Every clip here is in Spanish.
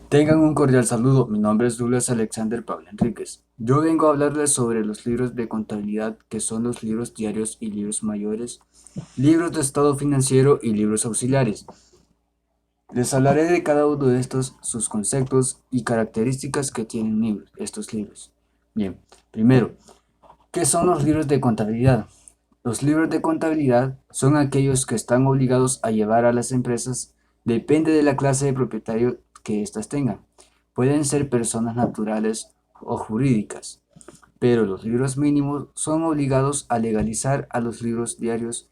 Tengan un cordial saludo, mi nombre es Douglas Alexander Pablo Enríquez. Yo vengo a hablarles sobre los libros de contabilidad, que son los libros diarios y libros mayores, libros de estado financiero y libros auxiliares. Les hablaré de cada uno de estos, sus conceptos y características que tienen estos libros. Bien, primero, ¿qué son los libros de contabilidad? Los libros de contabilidad son aquellos que están obligados a llevar a las empresas, depende de la clase de propietario que éstas tengan. Pueden ser personas naturales o jurídicas, pero los libros mínimos son obligados a legalizar a los libros diarios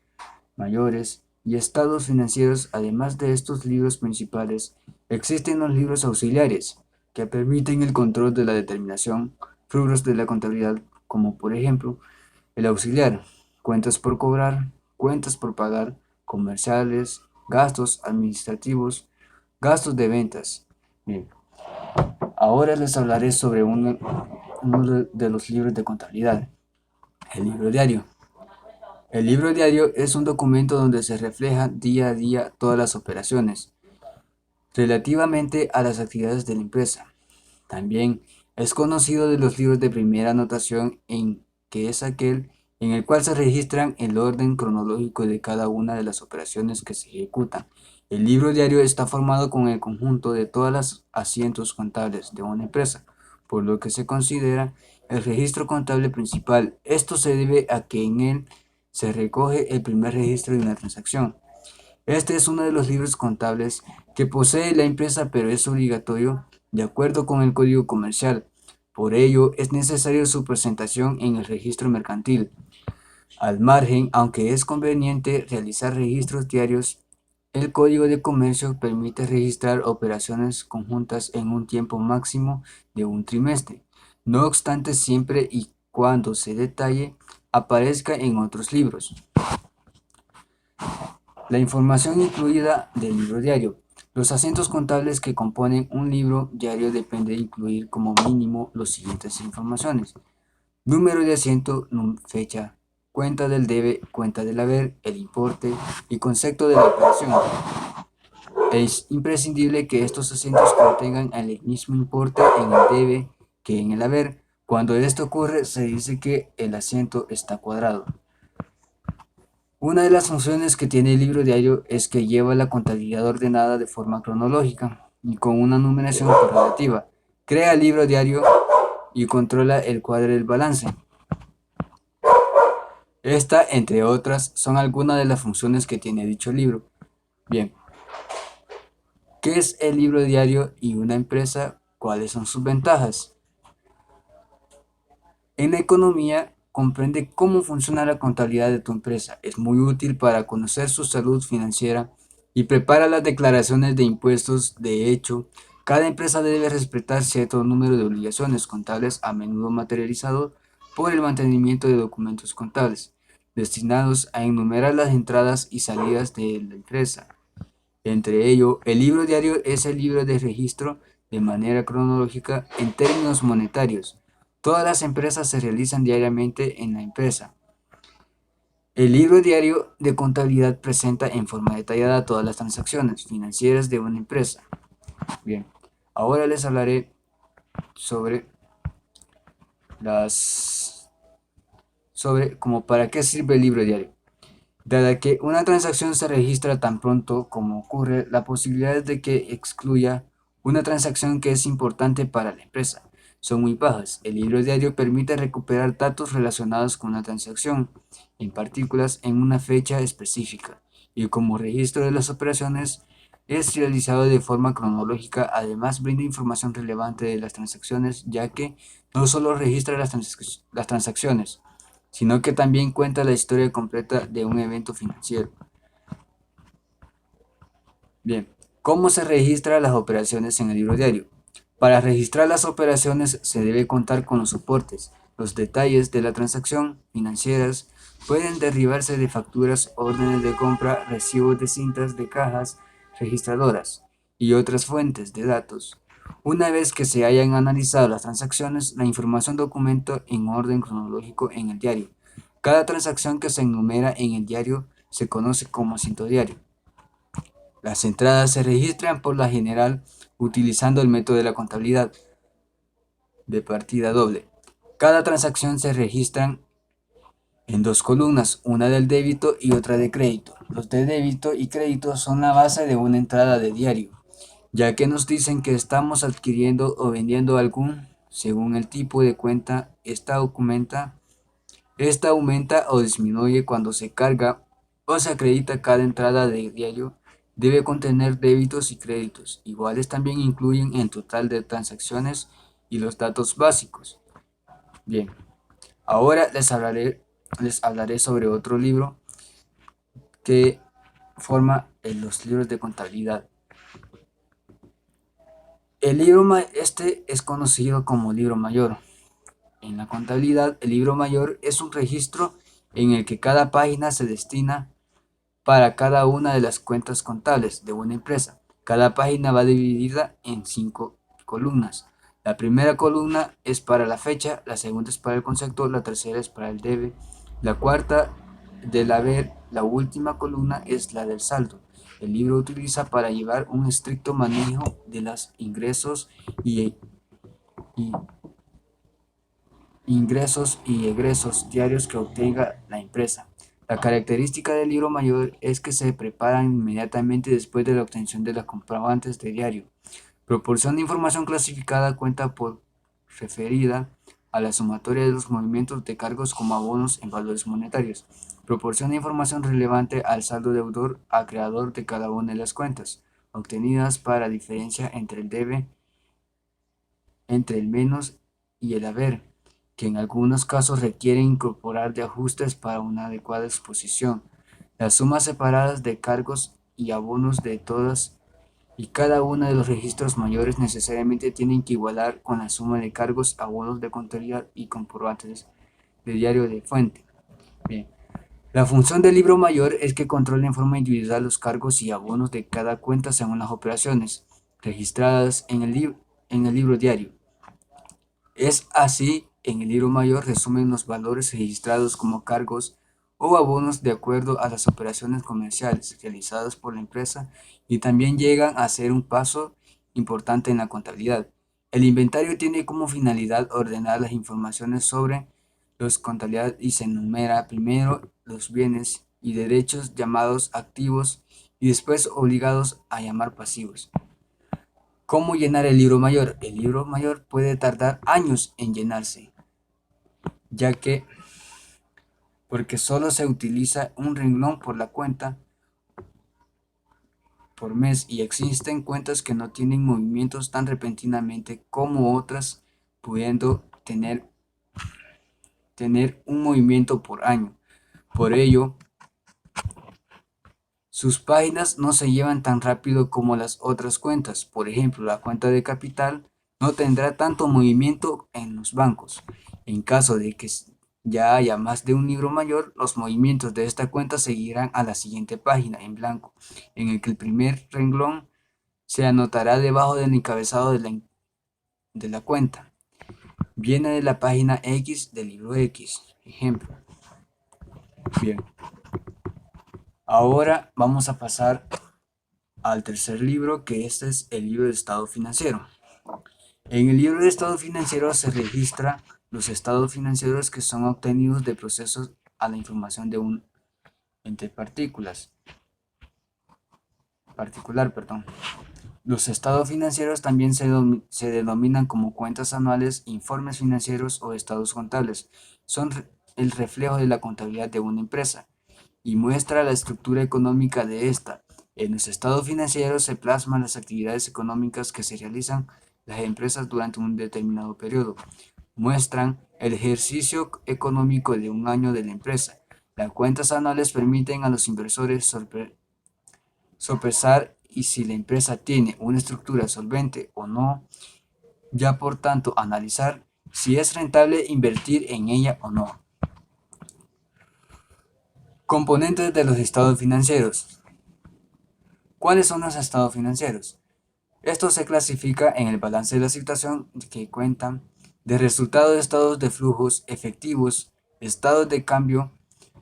mayores y estados financieros. Además de estos libros principales, existen los libros auxiliares, que permiten el control de la determinación rubros de la contabilidad, como por ejemplo el auxiliar, cuentas por cobrar, cuentas por pagar, comerciales, gastos administrativos, gastos de ventas. Bien, ahora les hablaré sobre uno de los libros de contabilidad, el libro diario. El libro diario es un documento donde se reflejan día a día todas las operaciones relativamente a las actividades de la empresa. También es conocido de los libros de primera anotación, en que es aquel en el cual se registran el orden cronológico de cada una de las operaciones que se ejecutan. El libro diario está formado con el conjunto de todos los asientos contables de una empresa, por lo que se considera el registro contable principal. Esto se debe a que en él se recoge el primer registro de una transacción. Este es uno de los libros contables que posee la empresa, pero es obligatorio de acuerdo con el Código Comercial. Por ello, es necesario su presentación en el registro mercantil. Al margen, aunque es conveniente realizar registros diarios, el Código de Comercio permite registrar operaciones conjuntas en un tiempo máximo de un trimestre. No obstante, siempre y cuando se detalle, aparezca en otros libros. La información incluida del libro diario. Los asientos contables que componen un libro diario depende de incluir como mínimo las siguientes informaciones: número de asiento, fecha, cuenta del debe, cuenta del haber, el importe y concepto de la operación. Es imprescindible que estos asientos contengan el mismo importe en el debe que en el haber. Cuando esto ocurre, se dice que el asiento está cuadrado. Una de las funciones que tiene el libro diario es que lleva la contabilidad ordenada de forma cronológica y con una numeración correlativa. Crea el libro diario y controla el cuadro del balance. Esta, entre otras, son algunas de las funciones que tiene dicho libro. Bien, ¿qué es el libro diario y una empresa? ¿Cuáles son sus ventajas? En la economía, comprende cómo funciona la contabilidad de tu empresa. Es muy útil para conocer su salud financiera y prepara las declaraciones de impuestos. De hecho, cada empresa debe respetar cierto número de obligaciones contables, a menudo materializado por el mantenimiento de documentos contables, destinados a enumerar las entradas y salidas de la empresa. Entre ello, el libro diario es el libro de registro de manera cronológica en términos monetarios. Todas las empresas se realizan diariamente en la empresa. El libro diario de contabilidad presenta en forma detallada todas las transacciones financieras de una empresa. Bien, ahora les hablaré sobre como para qué sirve el libro diario. Dada que una transacción se registra tan pronto como ocurre, la posibilidad de que excluya una transacción que es importante para la empresa son muy bajas. El libro diario permite recuperar datos relacionados con la transacción, en partículas en una fecha específica, y como registro de las operaciones es realizado de forma cronológica. Además, brinda información relevante de las transacciones, ya que no solo registra las transacciones, sino que también cuenta la historia completa de un evento financiero. Bien, ¿cómo se registran las operaciones en el libro diario? Para registrar las operaciones se debe contar con los soportes. Los detalles de la transacción financieras pueden derivarse de facturas, órdenes de compra, recibos de cintas de cajas registradoras y otras fuentes de datos. Una vez que se hayan analizado las transacciones, la información documenta en orden cronológico en el diario. Cada transacción que se enumera en el diario se conoce como asiento diario. Las entradas se registran por la general utilizando el método de la contabilidad de partida doble. Cada transacción se registra en dos columnas, una del débito y otra de crédito. Los de débito y crédito son la base de una entrada de diario, ya que nos dicen que estamos adquiriendo o vendiendo algún, según el tipo de cuenta, esta aumenta o disminuye cuando se carga o se acredita. Cada entrada de diario debe contener débitos y créditos. Iguales también incluyen el total de transacciones y los datos básicos. Bien, ahora les hablaré sobre otro libro que forma los libros de contabilidad. Este es conocido como libro mayor. En la contabilidad, el libro mayor es un registro en el que cada página se destina para cada una de las cuentas contables de una empresa. Cada página va dividida en 5 columnas. La primera columna es para la fecha, la segunda es para el concepto, la tercera es para el debe, la cuarta del haber, la última columna es la del saldo. El libro utiliza para llevar un estricto manejo de los y ingresos y egresos diarios que obtenga la empresa. La característica del libro mayor es que se preparan inmediatamente después de la obtención de los comprobantes de diario. Proporciona información clasificada, cuenta por referida a la sumatoria de los movimientos de cargos como abonos en valores monetarios. Proporciona información relevante al saldo deudor acreedor de cada una de las cuentas, obtenidas para diferencia entre el debe, entre el menos y el haber, que en algunos casos requieren incorporar de ajustes para una adecuada exposición. Las sumas separadas de cargos y abonos de todas y cada uno de los registros mayores necesariamente tienen que igualar con la suma de cargos, abonos de contabilidad y comprobantes de diario de fuente. Bien. La función del libro mayor es que controla en forma individual los cargos y abonos de cada cuenta según las operaciones registradas en el libro diario. Es así, en el libro mayor resumen los valores registrados como cargos o abonos de acuerdo a las operaciones comerciales realizadas por la empresa y también llegan a ser un paso importante en la contabilidad. El inventario tiene como finalidad ordenar las informaciones sobre los contabilidad y se enumera primero los bienes y derechos llamados activos y después obligados a llamar pasivos. ¿Cómo llenar el libro mayor? El libro mayor puede tardar años en llenarse, ya que porque solo se utiliza un renglón por la cuenta por mes y existen cuentas que no tienen movimientos tan repentinamente como otras, pudiendo tener un movimiento por año. Por ello, sus páginas no se llevan tan rápido como las otras cuentas. Por ejemplo, la cuenta de capital no tendrá tanto movimiento en los bancos. En caso de que ya haya más de un libro mayor, los movimientos de esta cuenta seguirán a la siguiente página en blanco, en el que el primer renglón se anotará debajo del encabezado de la cuenta. Viene de la página X del libro X. Ejemplo. Bien. Ahora vamos a pasar al tercer libro, que este es el libro de estado financiero. En el libro de estado financiero se registra los estados financieros que son obtenidos de procesos a la información de un ente particular. Los estados financieros también se denominan como cuentas anuales, informes financieros o estados contables. Son el reflejo de la contabilidad de una empresa y muestra la estructura económica de esta. En los estados financieros se plasman las actividades económicas que se realizan las empresas durante un determinado periodo. Muestran el ejercicio económico de un año de la empresa. Las cuentas anuales permiten a los inversores sopesar y si la empresa tiene una estructura solvente o no, ya por tanto analizar si es rentable invertir en ella o no. Componentes de los estados financieros. ¿Cuáles son los estados financieros? Esto se clasifica en el balance de la situación, que cuentan de resultados de estados de flujos efectivos, estados de cambio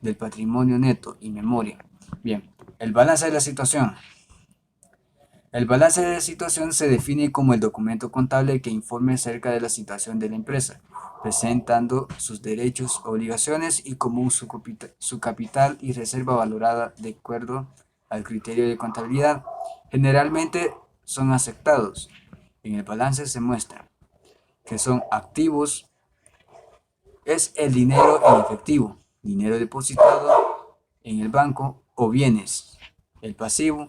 del patrimonio neto y memoria. Bien, el balance de la situación. El balance de situación se define como el documento contable que informe acerca de la situación de la empresa, presentando sus derechos, obligaciones y común su capital y reserva valorada de acuerdo al criterio de contabilidad. Generalmente son aceptados. En el balance se muestra que son activos, es el dinero en efectivo, dinero depositado en el banco o bienes. El pasivo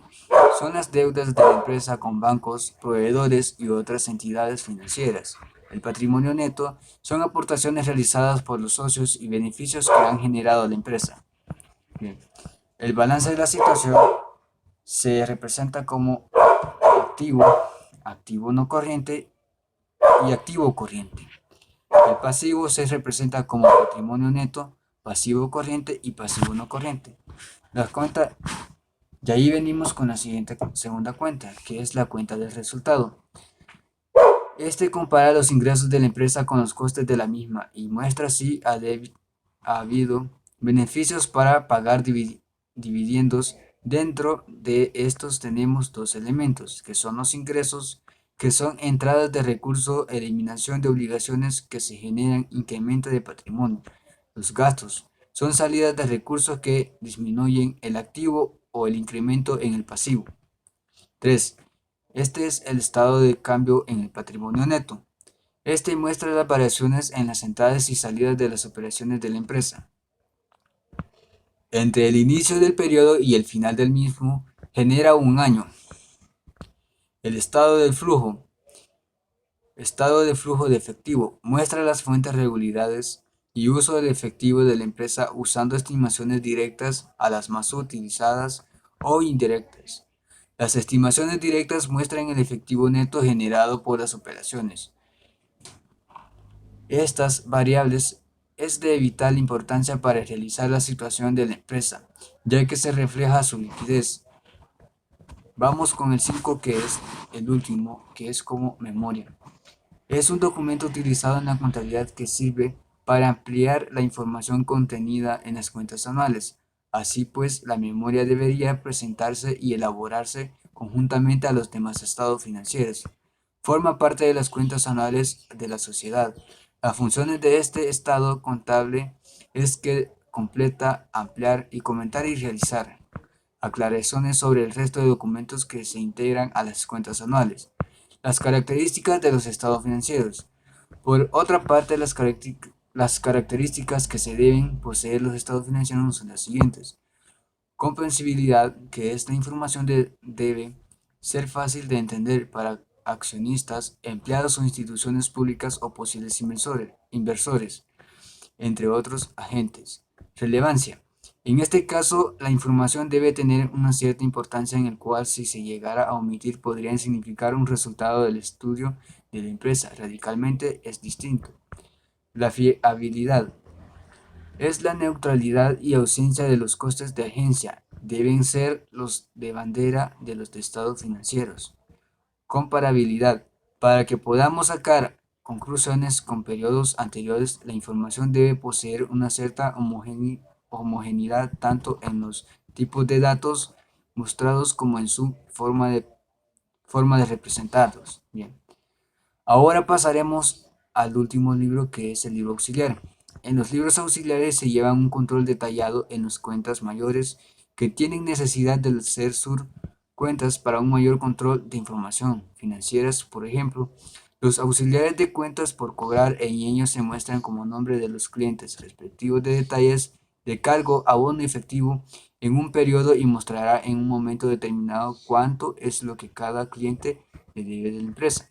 son las deudas de la empresa con bancos, proveedores y otras entidades financieras. El patrimonio neto son aportaciones realizadas por los socios y beneficios que han generado la empresa. Bien. El balance de la situación se representa como activo, activo no corriente y activo corriente. El pasivo se representa como patrimonio neto, pasivo corriente y pasivo no corriente. Las cuentas, y ahí venimos con la segunda cuenta, que es la cuenta del resultado. Este compara los ingresos de la empresa con los costes de la misma y muestra si ha habido beneficios para pagar dividendos. Dentro de estos tenemos dos elementos, que son los ingresos, que son entradas de recursos, eliminación de obligaciones que se generan, incremento de patrimonio. Los gastos son salidas de recursos que disminuyen el activo o el incremento en el pasivo. 3. Este es el estado de cambio en el patrimonio neto. Este muestra las variaciones en las entradas y salidas de las operaciones de la empresa. Entre el inicio del periodo y el final del mismo genera un año. El estado del flujo. Estado de flujo de efectivo. Muestra las fuentes, regularidades y uso del efectivo de la empresa usando estimaciones directas a las más utilizadas o indirectas. Las estimaciones directas muestran el efectivo neto generado por las operaciones. Estas variables es de vital importancia para realizar la situación de la empresa, ya que se refleja su liquidez. Vamos con el 5, que es el último, que es como memoria. Es un documento utilizado en la contabilidad que sirve para ampliar la información contenida en las cuentas anuales. Así pues, la memoria debería presentarse y elaborarse conjuntamente a los demás estados financieros. Forma parte de las cuentas anuales de la sociedad. Las funciones de este estado contable es que completa, ampliar y comentar y realizar aclaraciones sobre el resto de documentos que se integran a las cuentas anuales. Las características de los estados financieros. Por otra parte, las características que se deben poseer los estados financieros son las siguientes. Comprensibilidad, que esta información debe ser fácil de entender para accionistas, empleados o instituciones públicas o posibles inversores, entre otros agentes. Relevancia. En este caso, la información debe tener una cierta importancia en el cual si se llegara a omitir podría significar un resultado del estudio de la empresa radicalmente es distinto. La fiabilidad es la neutralidad y ausencia de los costes de agencia. Deben ser los de bandera de los estados financieros. Comparabilidad. Para que podamos sacar conclusiones con periodos anteriores, la información debe poseer una cierta homogeneidad tanto en los tipos de datos mostrados como en su forma de representarlos. Bien. Ahora pasaremos al último libro, que es el libro auxiliar. En los libros auxiliares se lleva un control detallado en las cuentas mayores que tienen necesidad de ser cuentas para un mayor control de información financieras. Por ejemplo, los auxiliares de cuentas por cobrar en ellos se muestran como nombre de los clientes respectivos de detalles de cargo, abono efectivo en un periodo y mostrará en un momento determinado cuánto es lo que cada cliente le debe de la empresa.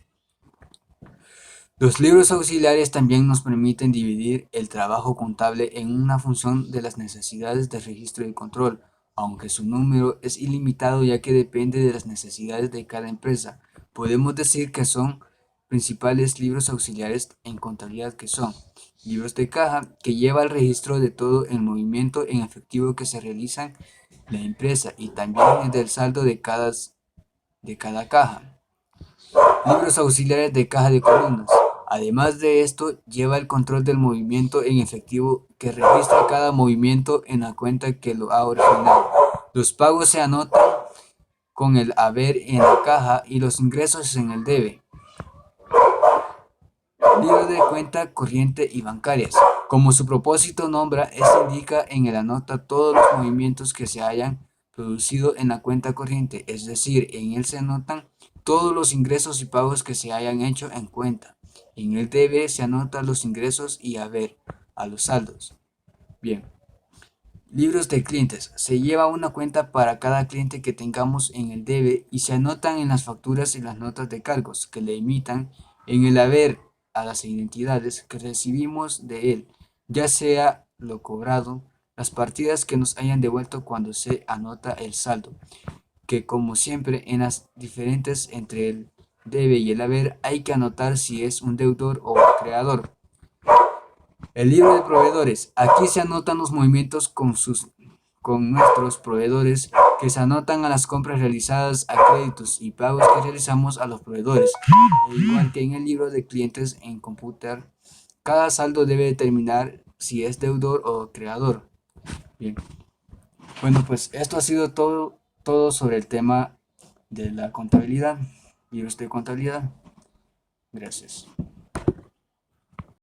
Los libros auxiliares también nos permiten dividir el trabajo contable en una función de las necesidades de registro y control, aunque su número es ilimitado ya que depende de las necesidades de cada empresa. Podemos decir que son principales libros auxiliares en contabilidad, que son libros de caja, que lleva el registro de todo el movimiento en efectivo que se realiza en la empresa y también el del saldo de cada caja. Libros auxiliares de caja de columnas. Además de esto, lleva el control del movimiento en efectivo que registra cada movimiento en la cuenta que lo ha originado. Los pagos se anotan con el haber en la caja y los ingresos en el debe. Libros de cuenta corriente y bancarias. Como su propósito nombra, este indica en el anota todos los movimientos que se hayan producido en la cuenta corriente, es decir, en él se anotan todos los ingresos y pagos que se hayan hecho en cuenta. En el debe se anotan los ingresos y haber a los saldos. Bien. Libros de clientes. Se lleva una cuenta para cada cliente que tengamos en el debe y se anotan en las facturas y las notas de cargos que le imitan en el haber a las identidades que recibimos de él, ya sea lo cobrado, las partidas que nos hayan devuelto cuando se anota el saldo, que como siempre en las diferentes entre el debe y el haber hay que anotar si es un deudor o creador. El libro de proveedores. Aquí se anotan los movimientos con nuestros proveedores que se anotan a las compras realizadas, a créditos y pagos que realizamos a los proveedores. Igual que en el libro de clientes en Computer, cada saldo debe determinar si es deudor o creador. Bien. Bueno, pues esto ha sido todo sobre el tema de la contabilidad, libros de contabilidad. Gracias.